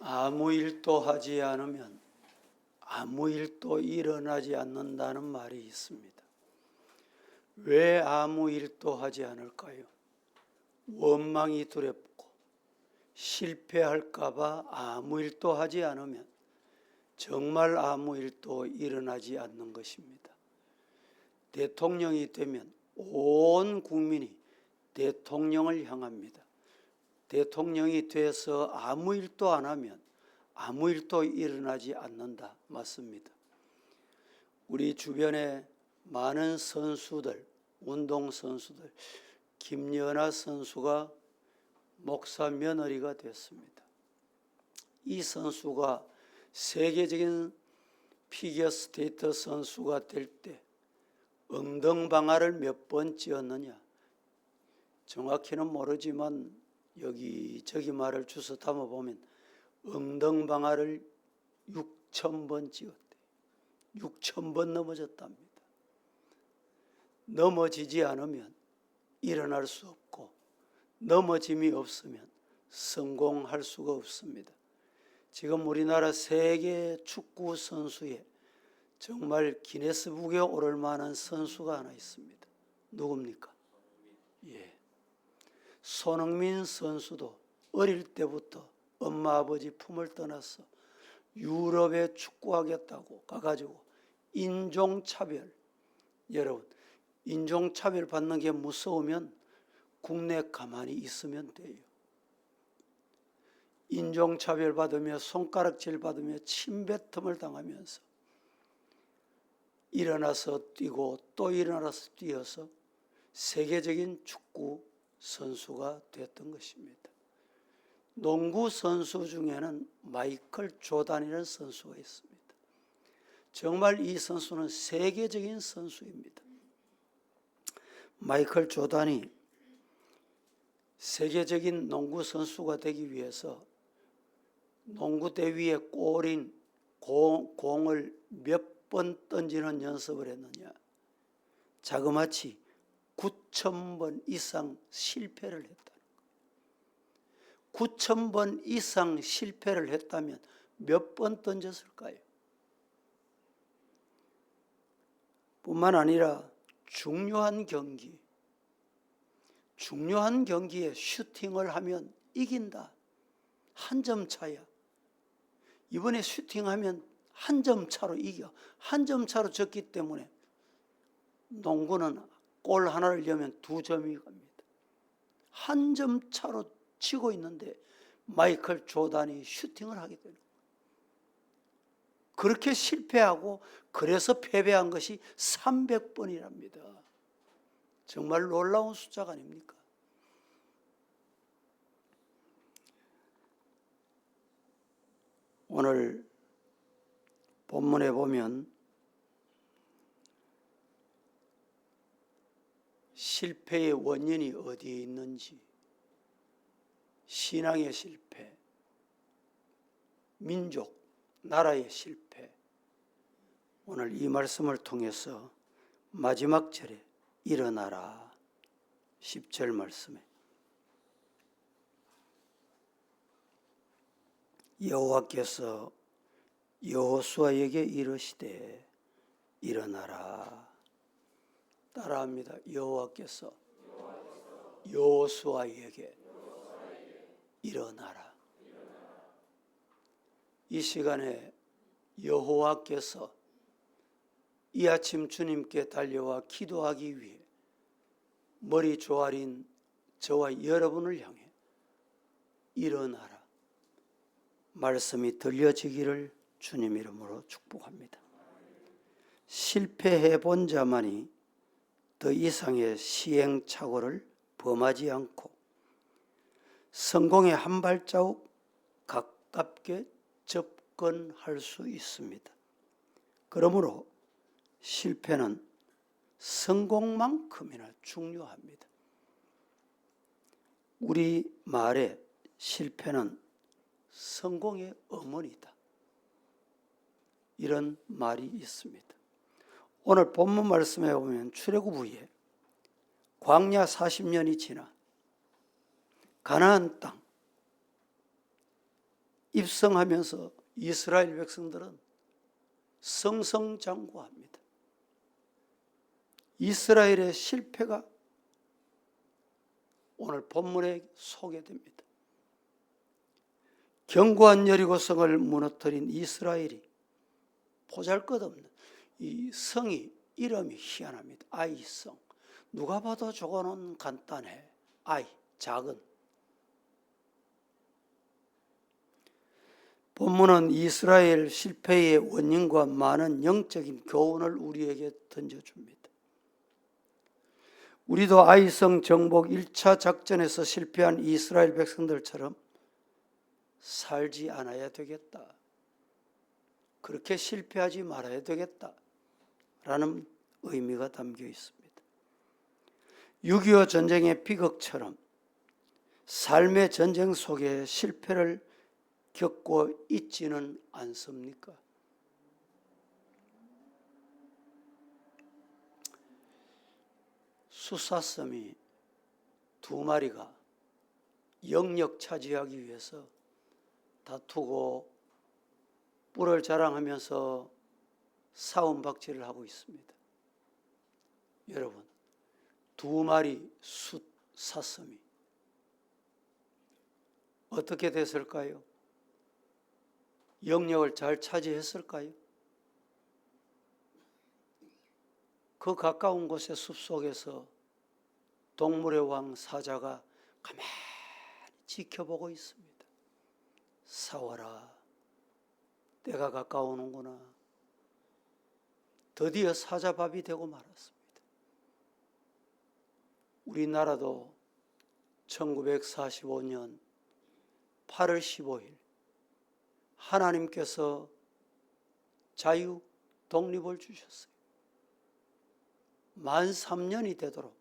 아무 일도 하지 않으면 아무 일도 일어나지 않는다는 말이 있습니다. 왜 아무 일도 하지 않을까요? 원망이 두렵고 실패할까 봐 아무 일도 하지 않으면 정말 아무 일도 일어나지 않는 것입니다. 대통령이 되면 온 국민이 대통령을 향합니다. 대통령이 돼서 아무 일도 안 하면 아무 일도 일어나지 않는다. 맞습니다. 우리 주변에 많은 선수들, 운동선수들, 김연아 선수가 목사 며느리가 됐습니다. 이 선수가 세계적인 피겨스케이터 선수가 될 때 엉덩방아를 몇 번 찧었느냐? 정확히는 모르지만 여기저기 말을 주워 담아보면 엉덩방아를 6,000번 찧었대. 6,000번 넘어졌답니다. 넘어지지 않으면 일어날 수 없고 넘어짐이 없으면 성공할 수가 없습니다. 지금 우리나라 세계 축구 선수에 정말 기네스북에 오를 만한 선수가 하나 있습니다. 누굽니까? 손흥민 선수도 어릴 때부터 엄마 아버지 품을 떠나서 유럽에 축구하겠다고 가가지고 인종차별, 여러분 인종차별 받는 게 무서우면 국내 가만히 있으면 돼요. 인종차별 받으며 손가락질 받으며 침뱉음을 당하면서 일어나서 뛰고 또 일어나서 뛰어서 세계적인 축구 선수가 됐던 것입니다. 농구 선수 중에는 마이클 조단이라는 선수가 있습니다. 정말 이 선수는 세계적인 선수입니다. 마이클 조단이 세계적인 농구 선수가 되기 위해서 농구대 위에 꼬린 공을 몇 번 던지는 연습을 했느냐? 자그마치 9,000번 이상 실패를 했다는 거예요. 9,000번 이상 실패를 했다면 몇 번 던졌을까요? 뿐만 아니라 중요한 경기에 슈팅을 하면 이긴다. 한 점 차야. 이번에 슈팅하면 한 점 차로 이겨. 한 점 차로 졌기 때문에 농구는 골 하나를 넣으면 2점이 갑니다. 한 점 차로 치고 있는데 마이클 조단이 슈팅을 하게 되는 거예요. 그렇게 실패하고 그래서 패배한 것이 300번이랍니다. 정말 놀라운 숫자가 아닙니까? 오늘 본문에 보면 실패의 원인이 어디에 있는지, 신앙의 실패, 민족, 나라의 실패, 오늘 이 말씀을 통해서 마지막 절에 일어나라 10절 말씀에 여호와께서 여호수아에게 이르시되 일어나라. 따라합니다. 여호와께서 여호수아에게 일어나라. 이 시간에 여호와께서 이 아침 주님께 달려와 기도하기 위해 머리 조아린 저와 여러분을 향해 일어나라 말씀이 들려지기를 주님 이름으로 축복합니다. 실패해 본 자만이 더 이상의 시행착오를 범하지 않고 성공의 한 발자국 가깝게 접근할 수 있습니다. 그러므로 실패는 성공만큼이나 중요합니다. 우리 말에 실패는 성공의 어머니다. 이런 말이 있습니다. 오늘 본문 말씀에 보면 출애굽 후에 광야 40년이 지나 가나안 땅 입성하면서 이스라엘 백성들은 승승장구합니다. 이스라엘의 실패가 오늘 본문에 소개됩니다. 견고한 여리고성을 무너뜨린 이스라엘이 보잘것없는 이 성이 이름이 희한합니다. 아이성. 누가 봐도 저거는 간단해. 아이, 작은. 본문은 이스라엘 실패의 원인과 많은 영적인 교훈을 우리에게 던져줍니다. 우리도 아이성 정복 1차 작전에서 실패한 이스라엘 백성들처럼 살지 않아야 되겠다. 그렇게 실패하지 말아야 되겠다. 라는 의미가 담겨 있습니다. 6.25 전쟁의 비극처럼 삶의 전쟁 속에 실패를 겪고 있지는 않습니까? 숫사슴이 2마리가 영역 차지하기 위해서 다투고 뿔을 자랑하면서 싸움박질을 하고 있습니다. 여러분, 2마리 숫사슴이 어떻게 됐을까요? 영역을 잘 차지했을까요? 그 가까운 곳의 숲속에서 동물의 왕 사자가 가만히 지켜보고 있습니다. 싸워라. 때가 가까우는구나. 드디어 사자밥이 되고 말았습니다. 우리나라도 1945년 8월 15일 하나님께서 자유 독립을 주셨어요. 만 3년이 되도록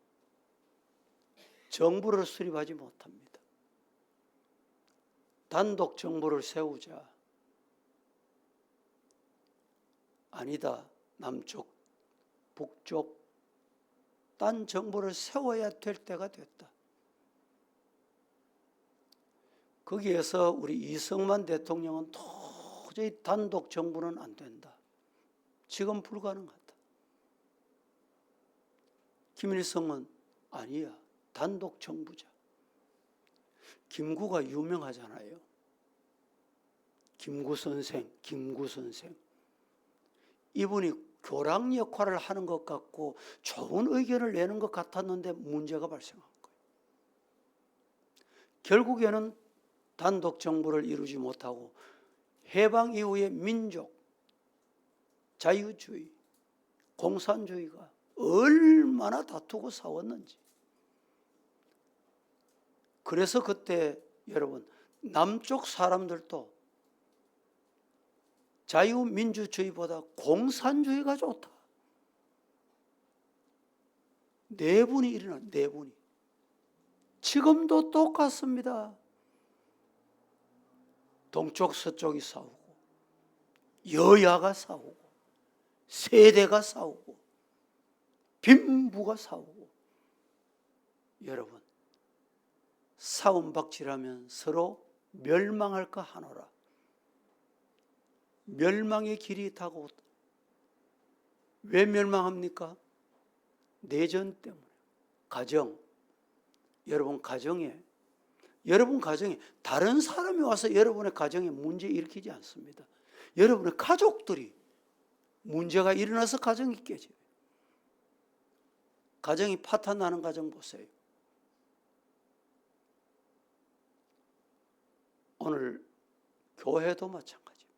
정부를 수립하지 못합니다. 단독 정부를 세우자. 아니다. 남쪽, 북쪽, 딴 정부를 세워야 될 때가 됐다. 거기에서 우리 이승만 대통령은 도저히 단독 정부는 안 된다. 지금 불가능하다. 김일성은 아니야. 단독 정부자. 김구가 유명하잖아요. 김구 선생. 이분이 교랑 역할을 하는 것 같고 좋은 의견을 내는 것 같았는데 문제가 발생한 거예요. 결국에는 단독 정부를 이루지 못하고 해방 이후의 민족, 자유주의, 공산주의가 얼마나 다투고 싸웠는지. 그래서 그때 여러분 남쪽 사람들도 자유민주주의보다 공산주의가 좋다. 내분이 일어나. 내분이. 지금도 똑같습니다. 동쪽 서쪽이 싸우고 여야가 싸우고 세대가 싸우고 빈부가 싸우고. 여러분, 싸움박질하면 서로 멸망할까 하노라. 멸망의 길이 다가오다. 왜 멸망합니까? 내전 때문에. 가정. 여러분 가정에 다른 사람이 와서 여러분의 가정에 문제 일으키지 않습니다. 여러분의 가족들이 문제가 일어나서 가정이 깨져요. 가정이 파탄 나는 가정 보세요. 오늘 교회도 마찬가지입니다.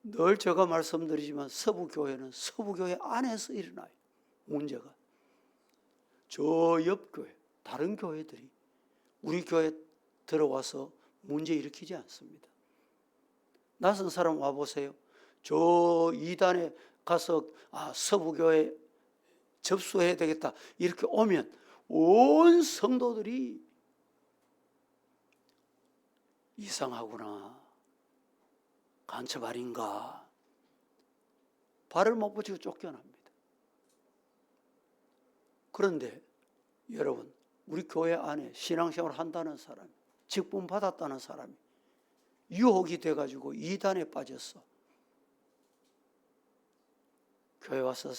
늘 제가 말씀드리지만 서부교회는 서부교회 안에서 일어나요. 문제가. 저 옆 교회, 다른 교회들이 우리 교회에 들어와서 문제 일으키지 않습니다. 낯선 사람 와보세요. 저 이단에 가서 서부교회 접수해야 되겠다 이렇게 오면 온 성도들이 이상하구나, 간첩 아닌가, 발을 못 붙이고 쫓겨납니다. 그런데 여러분, 우리 교회 안에 신앙생활을 한다는 사람, 직분 받았다는 사람이 유혹이 돼가지고 이단에 빠졌어. 교회 와서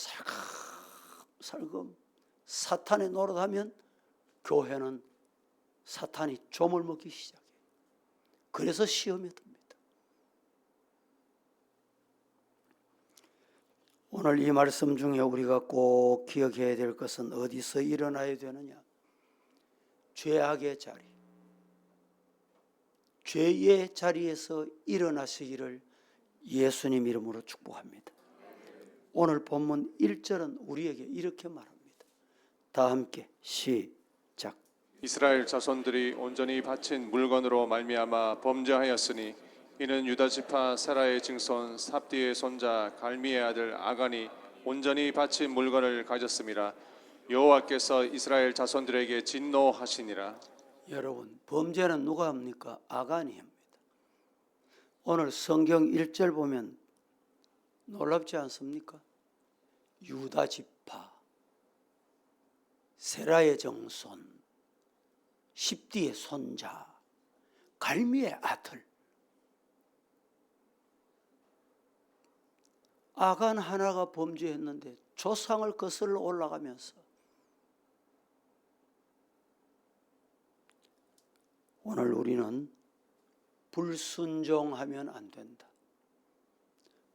살금 사탄의 노릇하면 교회는 사탄이 좀을 먹기 시작해. 그래서 시험에 듭니다. 오늘 이 말씀 중에 우리가 꼭 기억해야 될 것은 어디서 일어나야 되느냐? 죄악의 자리, 죄의 자리에서 일어나시기를 예수님 이름으로 축복합니다. 오늘 본문 1절은 우리에게 이렇게 말합니다. 다 함께 시작. 이스라엘 자손들이 온전히 바친 물건으로 말미암아 범죄하였으니 이는 유다 지파 세라의 증손 삽디의 손자 갈미의 아들 아간이 온전히 바친 물건을 가졌음이라. 여호와께서 이스라엘 자손들에게 진노하시니라. 여러분, 범죄는 누가 합니까? 아간이 합니다. 오늘 성경 1절 보면 놀랍지 않습니까? 유다 지파 세라의 정손 십디의 손자 갈미의 아들 아간 하나가 범죄했는데 조상을 거슬러 올라가면서 오늘 우리는 불순종하면 안 된다.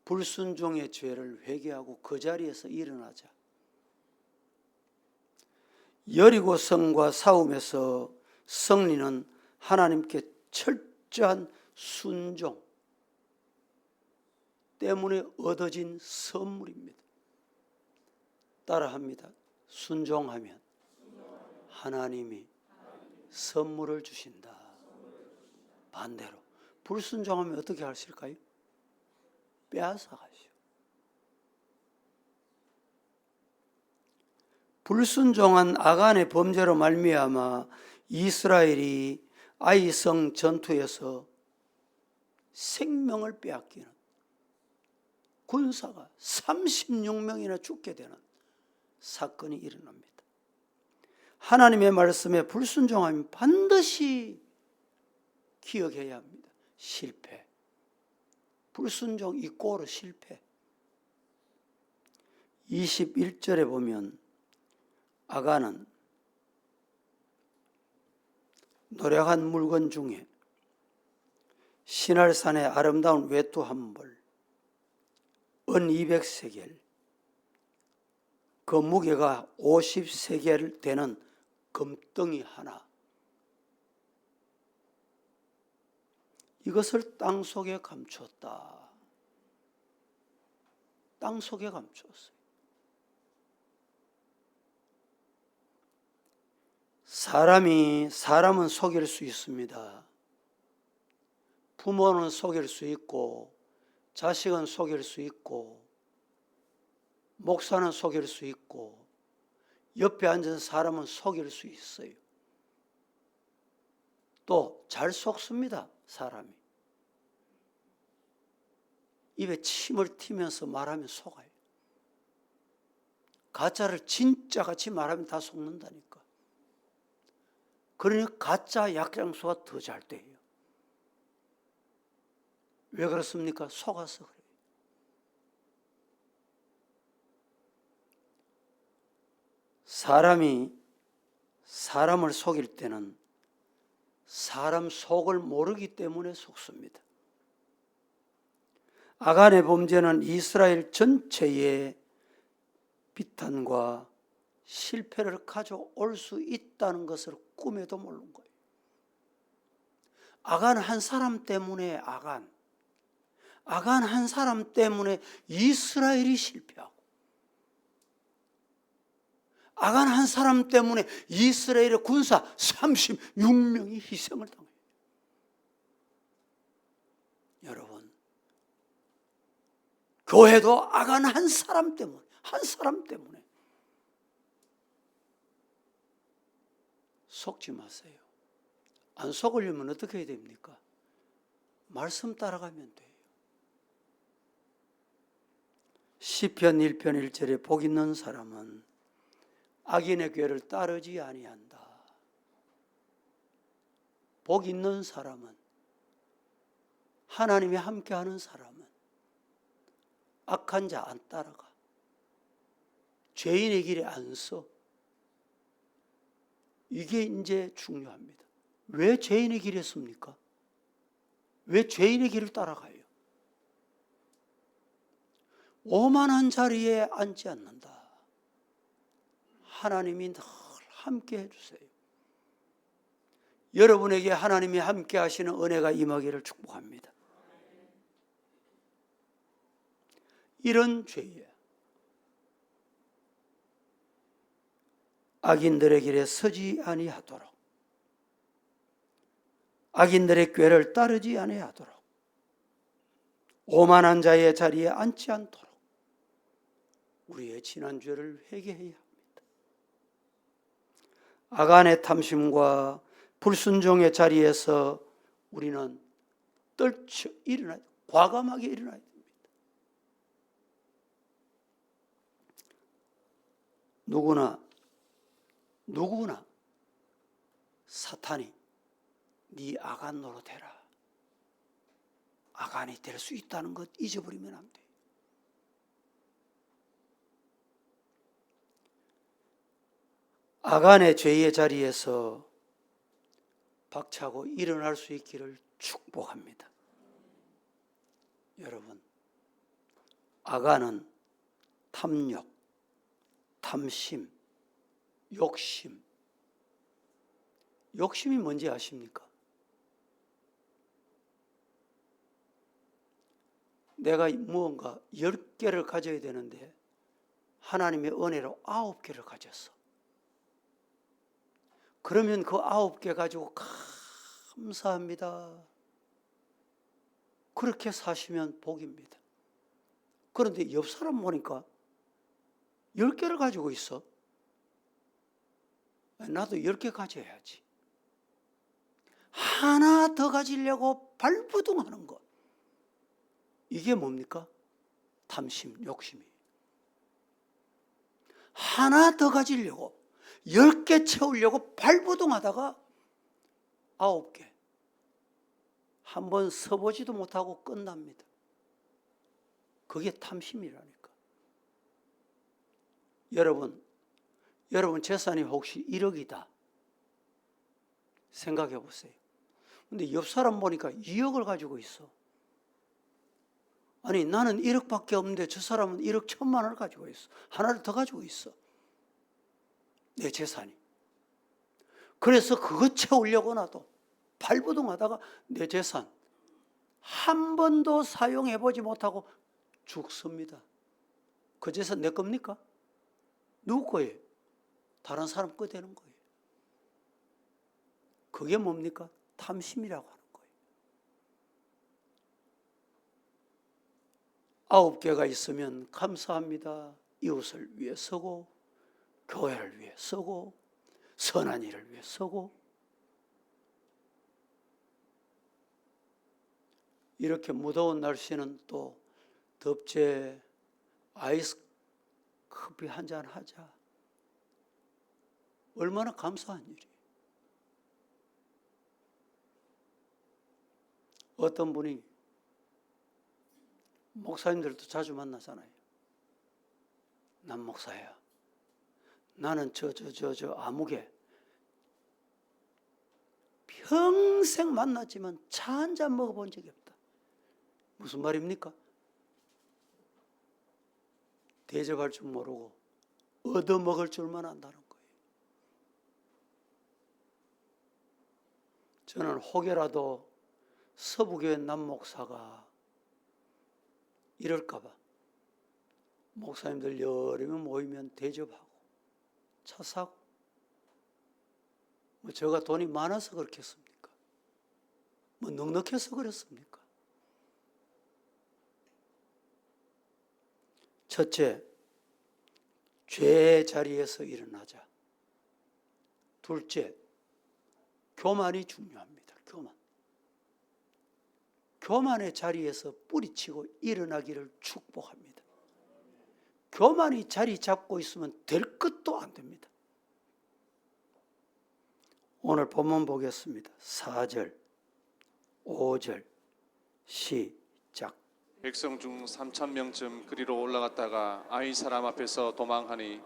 불순종의 죄를 회개하고 그 자리에서 일어나자. 여리고 성과 싸움에서 승리는 하나님께 철저한 순종 때문에 얻어진 선물입니다. 따라합니다. 순종하면 하나님이 선물을 주신다. 반대로 불순종하면 어떻게 하실까요? 빼앗아 가시오. 불순종한 아간의 범죄로 말미암아 이스라엘이 아이성 전투에서 생명을 빼앗기는 군사가 36명이나 죽게 되는 사건이 일어납니다. 하나님의 말씀에 불순종하면 반드시 기억해야 합니다. 실패. 불순종 이꼬르 실패. 21절에 보면 아간은 노력한 물건 중에 시날산의 아름다운 외투 한 벌, 은 200세겔, 그 무게가 50세겔 되는 금덩이 하나, 이것을 땅속에 감추었다. 땅속에 감추었어요. 사람은 속일 수 있습니다. 부모는 속일 수 있고, 자식은 속일 수 있고, 목사는 속일 수 있고, 옆에 앉은 사람은 속일 수 있어요. 또 잘 속습니다. 사람이 입에 침을 튀면서 말하면 속아요. 가짜를 진짜같이 말하면 다 속는다니까. 그러니 가짜 약장수가 더 잘 돼요. 왜 그렇습니까? 속아서 그래요. 사람이 사람을 속일 때는 사람 속을 모르기 때문에 속습니다. 아간의 범죄는 이스라엘 전체에 비탄과 실패를 가져올 수 있다는 것을 꿈에도 모른 거예요. 아간 한 사람 때문에 아간 한 사람 때문에 이스라엘이 실패하고, 아간 한 사람 때문에 이스라엘의 군사 36명이 희생을 당해요. 여러분, 교회도 아간 한 사람 때문에 속지 마세요. 안 속으려면 어떻게 해야 됩니까? 말씀 따라가면 돼요. 시편 1편 1절에 복 있는 사람은 악인의 궤를 따르지 아니한다. 복 있는 사람은, 하나님이 함께하는 사람은 악한 자 안 따라가, 죄인의 길에 안 서. 이게 이제 중요합니다. 왜 죄인의 길에 섭니까? 왜 죄인의 길을 따라가요? 오만한 자리에 앉지 않는다. 하나님이 늘 함께 해주세요. 여러분에게 하나님이 함께 하시는 은혜가 임하기를 축복합니다. 이런 죄에 악인들의 길에 서지 아니하도록, 악인들의 꾀를 따르지 아니하도록, 오만한 자의 자리에 앉지 않도록 우리의 지난 죄를 회개해야 합니다. 악안의 탐심과 불순종의 자리에서 우리는 떨쳐 일어나야, 과감하게 일어나야 됩니다. 누구나 사탄이 네 악한 노릇해라, 악한이 될 수 있다는 것 잊어버리면 안 돼. 악한의 죄의 자리에서 박차고 일어날 수 있기를 축복합니다. 여러분, 악한은 탐욕, 탐심, 욕심. 욕심이 뭔지 아십니까? 내가 무언가 10개를 가져야 되는데 하나님의 은혜로 9개를 가졌어. 그러면 그 9개 가지고 감사합니다. 그렇게 사시면 복입니다. 그런데 옆 사람 보니까 10개를 가지고 있어. 나도 10개 가져야지. 하나 더 가지려고 발부둥하는 것. 이게 뭡니까? 탐심, 욕심이. 하나 더 가지려고 10개 채우려고 발부둥하다가 9개. 한번 서보지도 못하고 끝납니다. 그게 탐심이라니까. 여러분 재산이 혹시 1억이다. 생각해 보세요. 근데 옆 사람 보니까 2억을 가지고 있어. 아니, 나는 1억밖에 없는데 저 사람은 1억 1,000만 원을 가지고 있어. 하나를 더 가지고 있어. 내 재산이. 그래서 그거 채우려고 나도 발부둥하다가 내 재산 한 번도 사용해보지 못하고 죽습니다. 그 재산 내 겁니까? 누구 거예요? 다른 사람 거 되는 거예요. 그게 뭡니까? 탐심이라고 하는 거예요. 9개가 있으면 감사합니다. 이웃을 위해 서고, 교회를 위해 서고, 선한 일을 위해 서고. 이렇게 무더운 날씨는 또 덥제, 아이스 커피 한잔 하자. 얼마나 감사한 일이에요. 어떤 분이, 목사님들도 자주 만나잖아요. 난 목사야. 나는 저 아무개 평생 만났지만 차 한 잔 먹어본 적이 없다. 무슨 말입니까? 대접할 줄 모르고 얻어먹을 줄만 안다는 거예요. 저는 혹여라도 서부교회 남목사가 이럴까 봐 목사님들 여러 명 모이면 대접하고 차 사고, 뭐 제가 돈이 많아서 그렇겠습니까? 뭐 넉넉해서 그렇습니까? 첫째, 죄의 자리에서 일어나자. 둘째, 교만이 중요합니다. 교만의 자리에서 뿌리치고 일어나기를 축복합니다. 교만이 자리 잡고 있으면 될 것도 안 됩니다. 오늘 본문 보겠습니다. 4절, 5절 시작. 백성 중 3천 명쯤 그리로 올라갔다가 아이 사람 앞에서 도망하니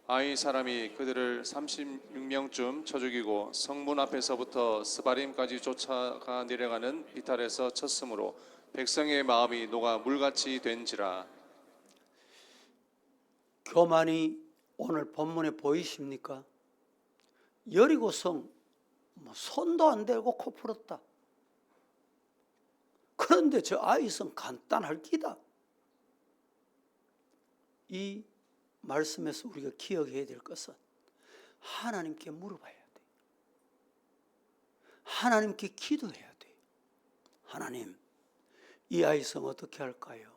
아이 사람이 그들을 36명쯤 쳐 죽이고 성문 앞에서부터 스바림까지 쫓아가 내려가는 비탈에서 쳤으므로 백성의 마음이 녹아 물같이 된지라. 교만이 오늘 본문에 보이십니까? 여리고성 손도 안 대고 코 풀었다. 그런데 저 아이성 간단할 기다. 이 말씀에서 우리가 기억해야 될 것은 하나님께 물어봐야 돼. 하나님께 기도해야 돼. 하나님, 이 아이성 어떻게 할까요?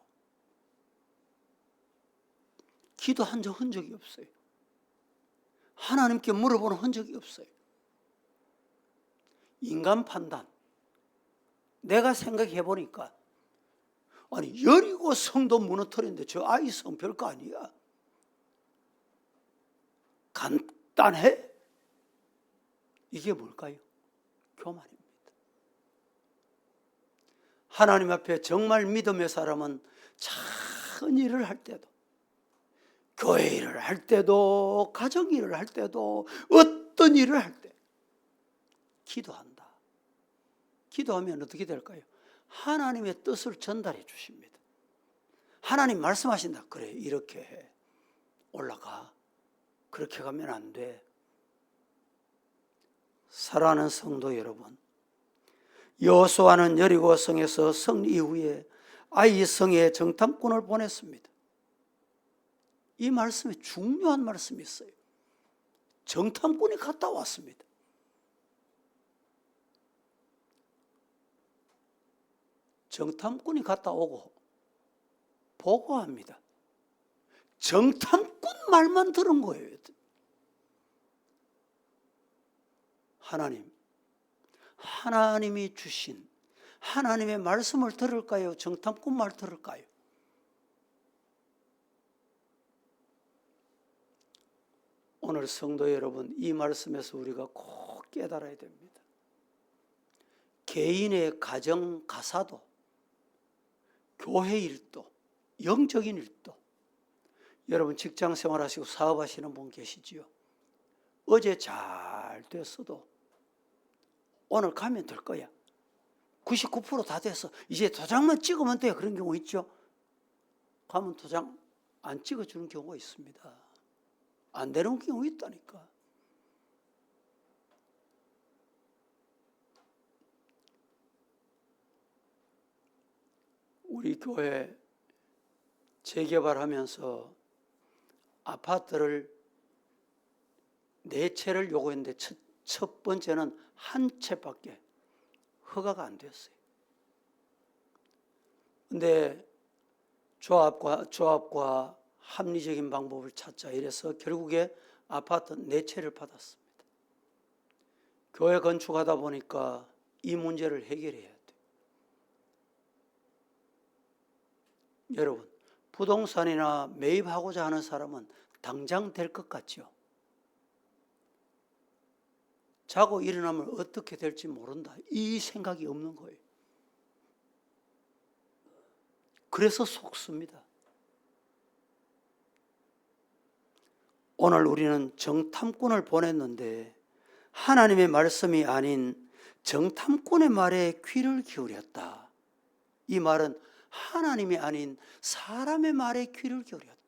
기도한 적 흔적이 없어요. 하나님께 물어보는 흔적이 없어요. 인간 판단. 내가 생각해 보니까 아니 여리고 성도 무너뜨렸는데 저 아이 성 별거 아니야. 간단해? 이게 뭘까요? 교만입니다. 하나님 앞에 정말 믿음의 사람은 작은 일을 할 때도, 교회 일을 할 때도, 가정 일을 할 때도, 어떤 일을 할 때 기도한다. 기도하면 어떻게 될까요? 하나님의 뜻을 전달해 주십니다. 하나님 말씀하신다. 그래, 이렇게 해. 올라가. 그렇게 가면 안 돼. 사랑하는 성도 여러분, 여호수아는 여리고 성에서 승리 이후에 아이 성에 정탐꾼을 보냈습니다. 이 말씀에 중요한 말씀이 있어요. 정탐꾼이 갔다 왔습니다. 정탐꾼이 갔다 오고 보고합니다. 정탐꾼 말만 들은 거예요. 하나님이 주신 하나님의 말씀을 들을까요? 정탐꾼 말 들을까요? 오늘 성도 여러분, 이 말씀에서 우리가 꼭 깨달아야 됩니다. 개인의 가정 가사도, 교회 일도, 영적인 일도, 여러분 직장 생활하시고 사업하시는 분 계시지요? 어제 잘 됐어도 오늘 가면 될 거야. 99% 다 됐어. 이제 도장만 찍으면 돼. 그런 경우 있죠? 가면 도장 안 찍어주는 경우가 있습니다. 안 되는 경우 있다니까. 우리 교회 재개발하면서 아파트를 4채를 요구했는데 첫 번째는 한 채밖에 허가가 안 됐어요. 근데 조합과 합리적인 방법을 찾자 이래서 결국에 아파트 4채를 받았습니다. 교회 건축하다 보니까 이 문제를 해결해야 돼요. 여러분, 부동산이나 매입하고자 하는 사람은 당장 될 것 같죠? 자고 일어나면 어떻게 될지 모른다. 이 생각이 없는 거예요. 그래서 속습니다. 오늘 우리는 정탐꾼을 보냈는데 하나님의 말씀이 아닌 정탐꾼의 말에 귀를 기울였다. 이 말은 하나님이 아닌 사람의 말에 귀를 기울였다.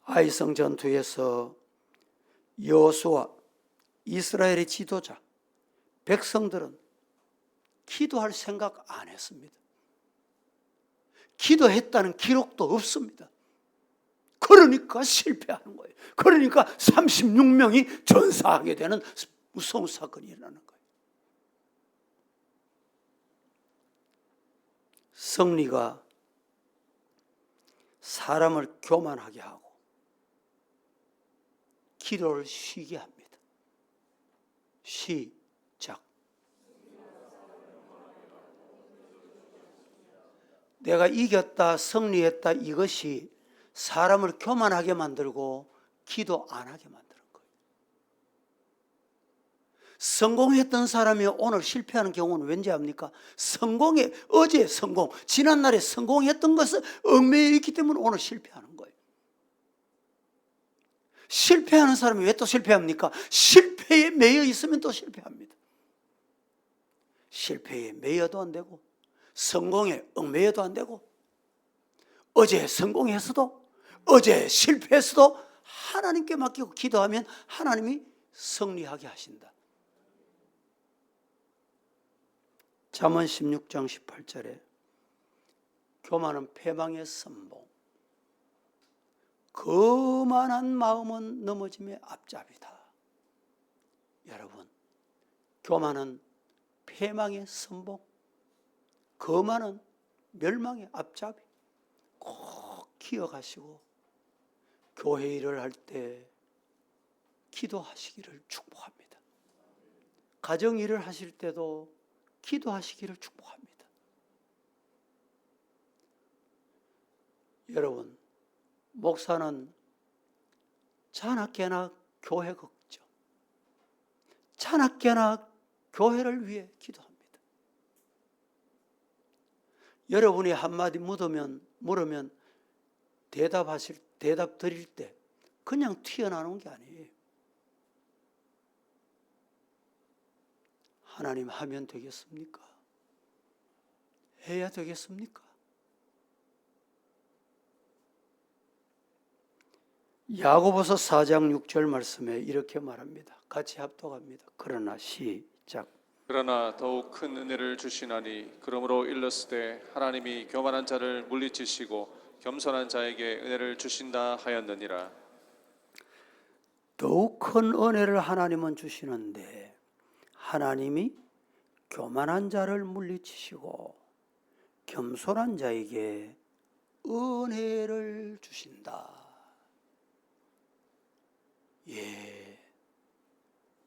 아이성 전투에서 여호수아, 이스라엘의 지도자, 백성들은 기도할 생각 안 했습니다. 기도했다는 기록도 없습니다. 그러니까 실패하는 거예요. 그러니까 36명이 전사하게 되는 무서운 사건이 일어나는 거예요. 승리가 사람을 교만하게 하고 기도를 쉬게 합니다. 시작. 내가 이겼다, 승리했다, 이것이 사람을 교만하게 만들고 기도 안 하게 만드는 거예요. 성공했던 사람이 오늘 실패하는 경우는 왠지 압니까? 어제 성공, 지난날에 성공했던 것은 얽매여 있기 때문에 오늘 실패하는 거예요. 실패하는 사람이 왜 또 실패합니까? 실패에 매여 있으면 또 실패합니다. 실패에 매여도 안 되고 성공에 얽매여도 안 되고 어제 성공했어도 어제 실패했어도 하나님께 맡기고 기도하면 하나님이 승리하게 하신다. 잠언 16장 18절에 교만은 패망의 선봉, 거만한 마음은 넘어짐의 앞잡이다. 여러분, 교만은 패망의 선봉, 거만은 멸망의 앞잡이. 꼭 기억하시고 교회 일을 할 때 기도하시기를 축복합니다. 가정 일을 하실 때도 기도하시기를 축복합니다. 여러분, 목사는 자나깨나 교회 걱정, 자나깨나 교회를 위해 기도합니다. 여러분이 한마디 물으면 대답 드릴 때 그냥 튀어나오는 게 아니에요. 하나님 하면 되겠습니까? 해야 되겠습니까? 야고보서 4장 6절 말씀에 이렇게 말합니다. 같이 합독합니다. 그러나 시작. 그러나 더욱 큰 은혜를 주시나니 그러므로 일렀으되 하나님이 교만한 자를 물리치시고 겸손한 자에게 은혜를 주신다 하였느니라. 더욱 큰 은혜를 하나님은 주시는데 하나님이 교만한 자를 물리치시고 겸손한 자에게 은혜를 주신다. 예,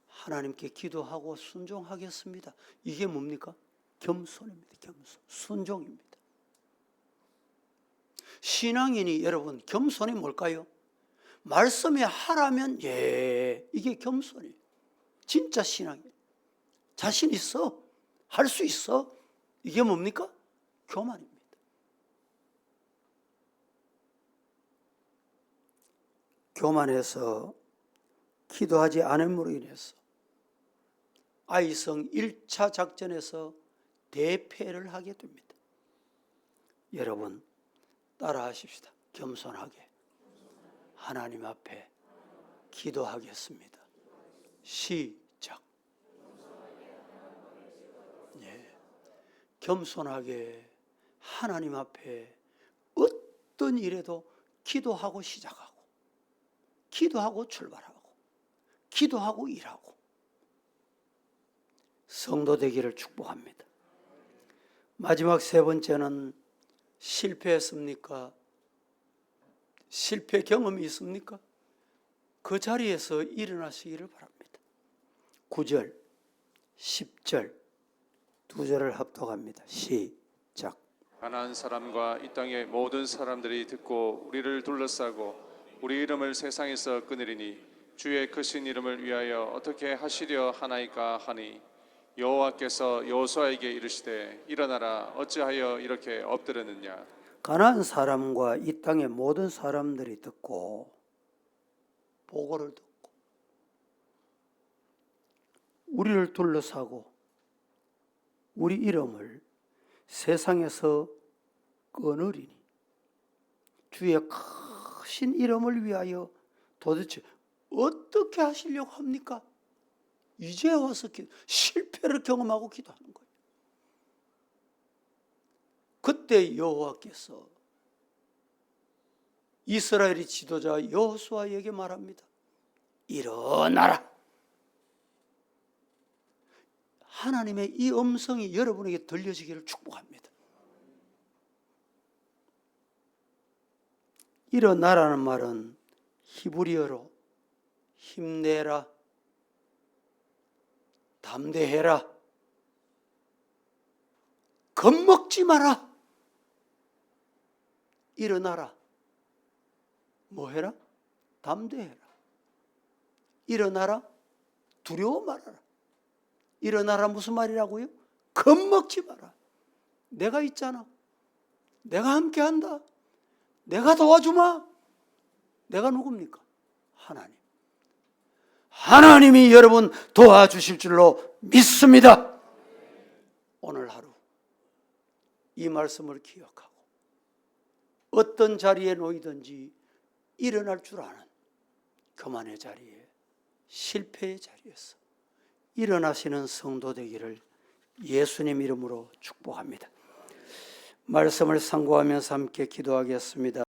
하나님께 기도하고 순종하겠습니다. 이게 뭡니까? 겸손입니다. 겸손, 순종입니다. 신앙인이 여러분 겸손이 뭘까요? 말씀이 하라면 예, 이게 겸손이에요. 진짜 신앙이에요. 자신 있어, 할 수 있어. 이게 뭡니까? 교만입니다. 교만해서 기도하지 않음으로 인해서 아이성 1차 작전에서 대패를 하게 됩니다. 여러분 따라하십시다. 겸손하게 하나님 앞에 기도하겠습니다. 시작. 예, 겸손하게 하나님 앞에 어떤 일에도 기도하고 시작하고 기도하고 출발하고 기도하고 일하고 성도 되기를 축복합니다. 마지막 세 번째는 실패했습니까? 실패 경험이 있습니까? 그 자리에서 일어나시기를 바랍니다. 9절, 10절 두 절을 합독합니다. 시작. 가나안 사람과 이 땅의 모든 사람들이 듣고 우리를 둘러싸고 우리 이름을 세상에서 끊으리니 주의 크신 이름을 위하여 어떻게 하시려 하나이까 하니 여호와께서 여호수아에게 이르시되 일어나라 어찌하여 이렇게 엎드렸느냐. 가나안 사람과 이 땅의 모든 사람들이 듣고 보고를 듣고 우리를 둘러싸고 우리 이름을 세상에서 끊으리니 주의 크신 이름을 위하여 도대체 어떻게 하시려고 합니까? 이제 와서 실패를 경험하고 기도하는 거예요. 그때 여호와께서 이스라엘의 지도자 여호수아에게 말합니다. 일어나라. 하나님의 이 음성이 여러분에게 들려지기를 축복합니다. 일어나라는 말은 히브리어로 힘내라, 담대해라, 겁먹지 마라. 일어나라. 뭐 해라? 담대해라. 일어나라. 두려워 말아라. 일어나라 무슨 말이라고요? 겁먹지 마라. 내가 있잖아. 내가 함께한다. 내가 도와주마. 내가 누굽니까? 하나님. 하나님이 여러분 도와주실 줄로 믿습니다. 오늘 하루 이 말씀을 기억하고 어떤 자리에 놓이든지 일어날 줄 아는 교만의 자리에, 실패의 자리에서 일어나시는 성도 되기를 예수님 이름으로 축복합니다. 말씀을 상고하면서 함께 기도하겠습니다.